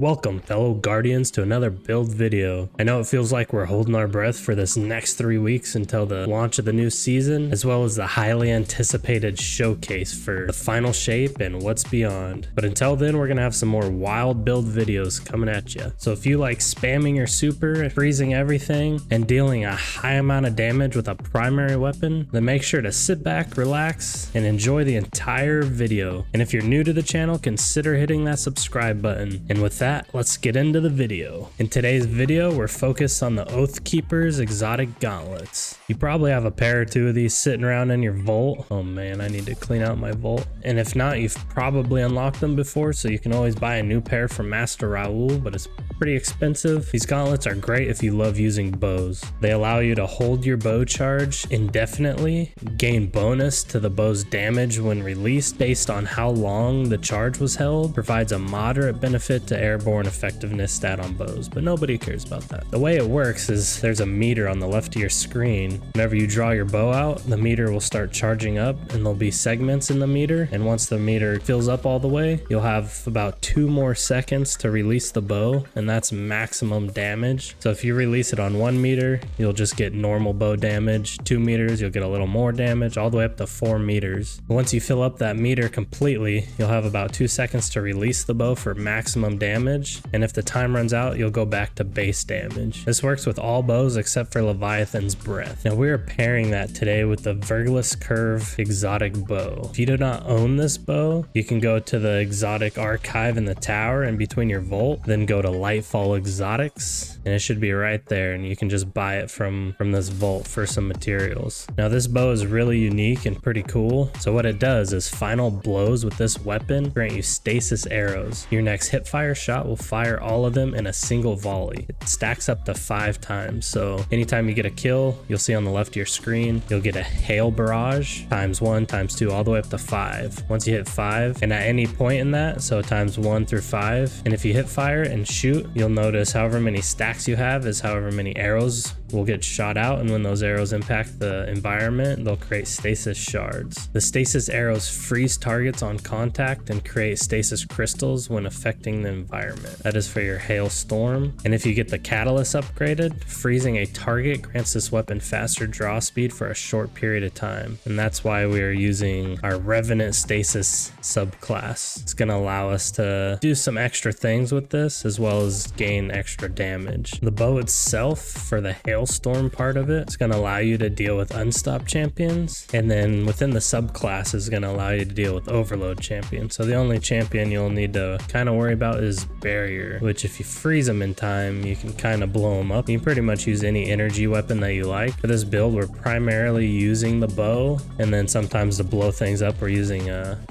Welcome, fellow Guardians, to another build video. I know it feels like we're holding our breath for this next 3 weeks until the launch of the new season, as well as the highly anticipated showcase for the final shape and what's beyond. But until then, we're gonna have some more wild build videos coming at you. So if you like spamming your super, freezing everything, and dealing a high amount of damage with a primary weapon, then make sure to sit back, relax, and enjoy the entire video. And if you're new to the channel, consider hitting that subscribe button. And with that, let's get into the video. In today's video, we're focused on the Oathkeeper's exotic gauntlets. You probably have a pair or two of these sitting around in your vault. Oh man, I need to clean out my vault. And if not, you've probably unlocked them before, so you can always buy a new pair from Master Raoul, but it's pretty expensive. These gauntlets are great if you love using bows. They allow you to hold your bow charge indefinitely, gain bonus to the bow's damage when released based on how long the charge was held, provides a moderate benefit to airborne effectiveness stat on bows, but nobody cares about that. The way it works is there's a meter on the left of your screen. Whenever you draw your bow out, the meter will start charging up and there'll be segments in the meter, and once the meter fills up all the way, you'll have about 2 more seconds to release the bow, and that's maximum damage. So if you release it on 1 meter, you'll just get normal bow damage. 2 meters, you'll get a little more damage, all the way up to 4 meters. Once you fill up that meter completely, you'll have about 2 seconds to release the bow for maximum damage, and if the time runs out, you'll go back to base damage. This works with all bows except for Leviathan's Breath. Now we're pairing that today with the Vergless Curve exotic bow. If you do not own this bow, you can go to the exotic archive in the tower and between your vault, then go to Lightfall Exotics, and it should be right there, and you can just buy it from this vault for some materials. Now this bow is really unique and pretty cool. So what it does is final blows with this weapon grant you stasis arrows. Your next hipfire shot will fire all of them in a single volley. It stacks up to 5 times. So anytime you get a kill, you'll see on the left of your screen, you'll get a hail barrage times 1 times 2 all the way up to 5. Once you hit 5, and at any point in that, so times 1 through 5, and if you hit fire and shoot, you'll notice however many stacks you have is however many arrows will get shot out, and when those arrows impact the environment, they'll create stasis shards. The stasis arrows freeze targets on contact and create stasis crystals when affecting the environment. That is for your hailstorm. And if you get the catalyst upgraded, freezing a target grants this weapon faster draw speed for a short period of time. And that's why we are using our Revenant Stasis subclass. It's going to allow us to do some extra things with this, as well as gain extra damage. The bow itself, for the hailstorm part of it, it's going to allow you to deal with unstopped champions, and then within the subclass is going to allow you to deal with overload champions. So the only champion you'll need to kind of worry about is barrier, which if you freeze them in time, you can kind of blow them up. You can pretty much use any energy weapon that you like. For this build, we're primarily using the bow, and then sometimes to blow things up, we're using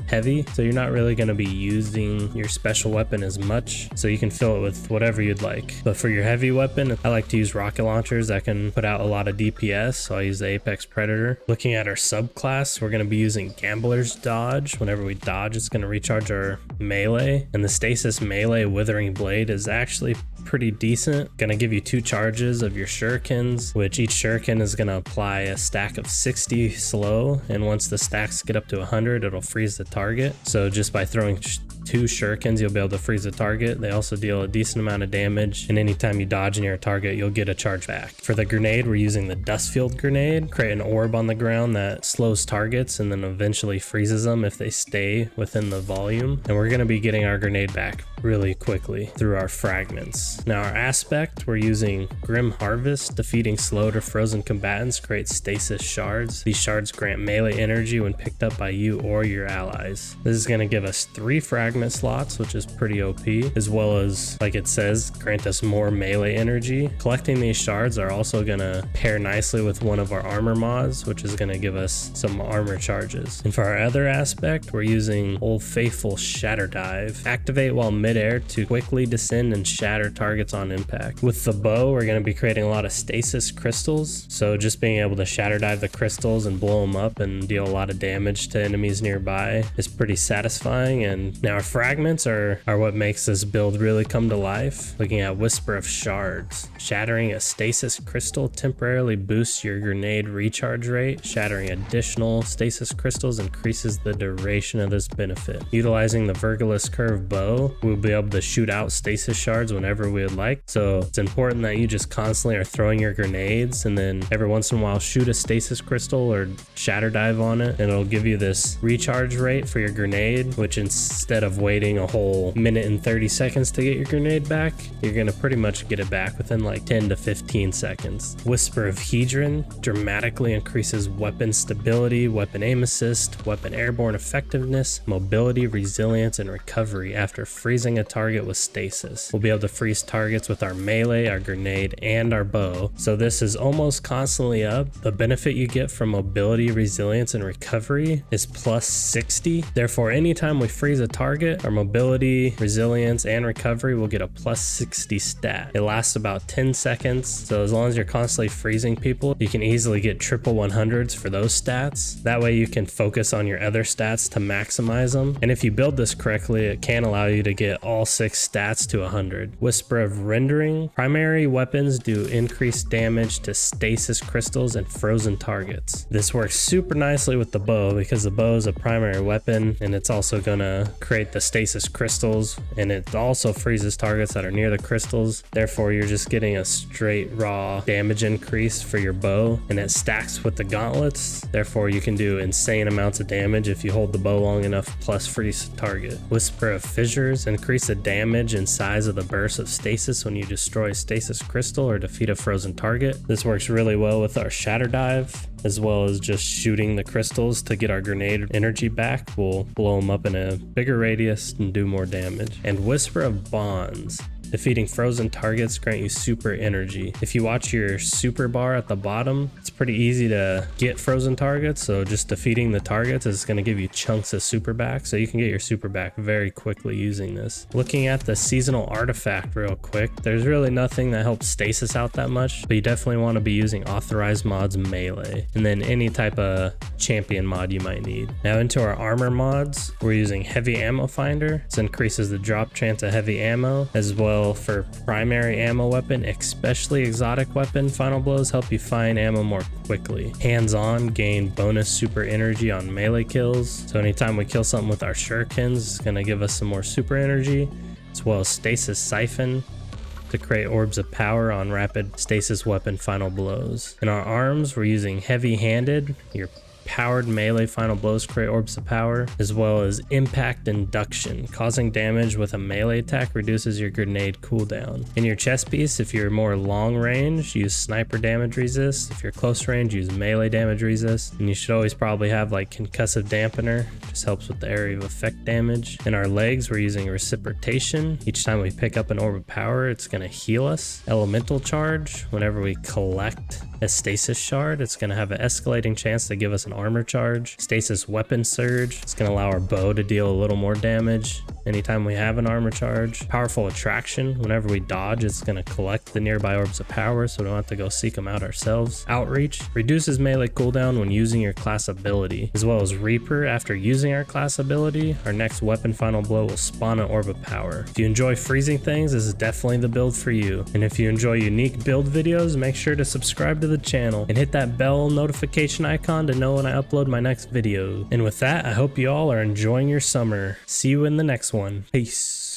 heavy. So you're not really going to be using your special weapon as much, so you can fill it with whatever you'd like. But for your heavy weapon, I like to use rocket launchers that can put out a lot of DPS, so I use the Apex Predator. Looking at our subclass, we're going to be using Gambler's Dodge. Whenever we dodge, it's going to recharge our melee, and the Stasis melee Withering Blade is actually pretty decent. Going to give you 2 charges of your shurikens, which each shuriken is going to apply a stack of 60 slow, and once the stacks get up to 100, it'll freeze the target. So just by throwing 2 shurikens, you'll be able to freeze the target. They also deal a decent amount of damage, and anytime you dodge near a target, you'll get a charge back. For the grenade, we're using the Dustfield Grenade. Create an orb on the ground that slows targets and then eventually freezes them if they stay within the volume. And we're going to be getting our grenade back really quickly through our fragments. Now our aspect, we're using Grim Harvest. Defeating slowed or frozen combatants creates stasis shards. These shards grant melee energy when picked up by you or your allies. This is going to give us 3 fragment slots, which is pretty OP, as well as, like it says, grant us more melee energy. Collecting these shards are also going to pair nicely with one of our armor mods, which is going to give us some armor charges. And for our other aspect, we're using Old Faithful Shatter Dive. Activate while midair to quickly descend and shatter targets on impact. With the bow, we're going to be creating a lot of stasis crystals, so just being able to shatter dive the crystals and blow them up and deal a lot of damage to enemies nearby is pretty satisfying. And now our fragments are what makes this build really come to life. Looking at Whisper of Shards. Shattering a stasis crystal temporarily boosts your grenade recharge rate. Shattering additional stasis crystals increases the duration of this benefit. Utilizing the Vergilus Curve bow, we'll be able to shoot out stasis shards whenever we would like. So it's important that you just constantly are throwing your grenades, and then every once in a while shoot a stasis crystal or shatter dive on it, and it'll give you this recharge rate for your grenade, which instead of waiting a whole minute and 30 seconds to get your grenade back, you're gonna pretty much get it back within like 10 to 15 seconds. Whisper of Hedron dramatically increases weapon stability, weapon aim assist, weapon airborne effectiveness, mobility, resilience, and recovery after freezing a target with stasis. We'll be able to freeze targets with our melee, our grenade, and our bow, so this is almost constantly up. The benefit you get from mobility, resilience, and recovery is plus 60. Therefore, anytime we freeze a target, our mobility, resilience, and recovery will get a plus 60 stat. It lasts about 10 seconds, so as long as you're constantly freezing people, you can easily get triple 100s for those stats. That way you can focus on your other stats to maximize them, and if you build this correctly, it can allow you to get all 6 stats to 100. Whisper of Rendering. Primary weapons do increased damage to stasis crystals and frozen targets. This works super nicely with the bow because the bow is a primary weapon, and it's also gonna create the stasis crystals, and it also freezes targets that are near the crystals. Therefore, you're just getting a straight raw damage increase for your bow, and it stacks with the gauntlets. Therefore, you can do insane amounts of damage if you hold the bow long enough plus freeze target. Whisper of Fissures. Increase the damage and size of the burst of stasis when you destroy a stasis crystal or defeat a frozen target. This works really well with our shatter dive, as well as just shooting the crystals to get our grenade energy back. We'll blow them up in a bigger radius and do more damage. And Whisper of Bonds. Defeating frozen targets grant you super energy. If you watch your super bar at the bottom, it's pretty easy to get frozen targets, so just defeating the targets is going to give you chunks of super back, so you can get your super back very quickly using this. Looking at the seasonal artifact real quick, there's really nothing that helps stasis out that much, but you definitely want to be using authorized mods melee, and then any type of champion mod you might need. Now into our armor mods, we're using heavy ammo finder. This increases the drop chance of heavy ammo, as well for primary ammo weapon, especially exotic weapon. Final blows help you find ammo more quickly. Hands-on gain bonus super energy on melee kills, so anytime we kill something with our shurikens, it's going to give us some more super energy, as well as stasis siphon to create orbs of power on rapid stasis weapon final blows. In our arms, we're using heavy-handed. Your powered melee final blows create orbs of power, as well as impact induction. Causing damage with a melee attack reduces your grenade cooldown. In your chest piece, if you're more long range, use sniper damage resist. If you're close range, use melee damage resist. And you should always probably have like concussive dampener, just helps with the area of effect damage. In our legs, we're using reciprocation. Each time we pick up an orb of power, it's going to heal us. Elemental charge. Whenever we collect a stasis shard, it's going to have an escalating chance to give us an armor charge. Stasis weapon surge. It's going to allow our bow to deal a little more damage anytime we have an armor charge. Powerful attraction. Whenever we dodge, it's going to collect the nearby orbs of power, so we don't have to go seek them out ourselves. Outreach reduces melee cooldown when using your class ability, as well as Reaper. After using our class ability, our next weapon final blow will spawn an orb of power. If you enjoy freezing things, this is definitely the build for you. And if you enjoy unique build videos, make sure to subscribe to the channel and hit that bell notification icon to know when I upload my next video. And with that, I hope you all are enjoying your summer. See you in the next one. Peace.